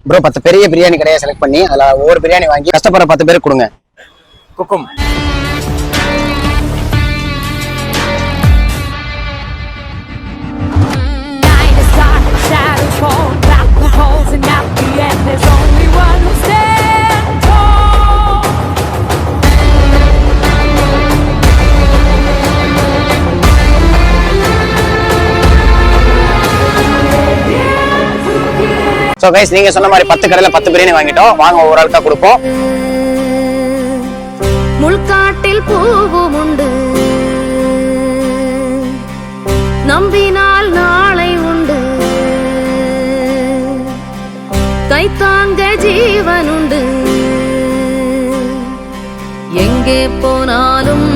Bro 10 பெரிய பிரியாணி கடையை select பண்ணி அதுல ஒவ்வொரு பிரியாணி வாங்கி கஷ்டப்படுற 10 பேருக்கு கொடுங்க. குக்கும் சோ கைஸ், நீங்க சொன்ன மாதிரி 10 கடையில 10 பிரியாணி வாங்கிட்டோம். வாங்க ஒவ்வொரு ஆளுக்கா கொடுப்போம். முள்காட்டில் பூவும் உண்டு, நம்பினால் நாளை உண்டு, கைத்தாங்க ஜீவன் உண்டு, எங்கே போனாலும்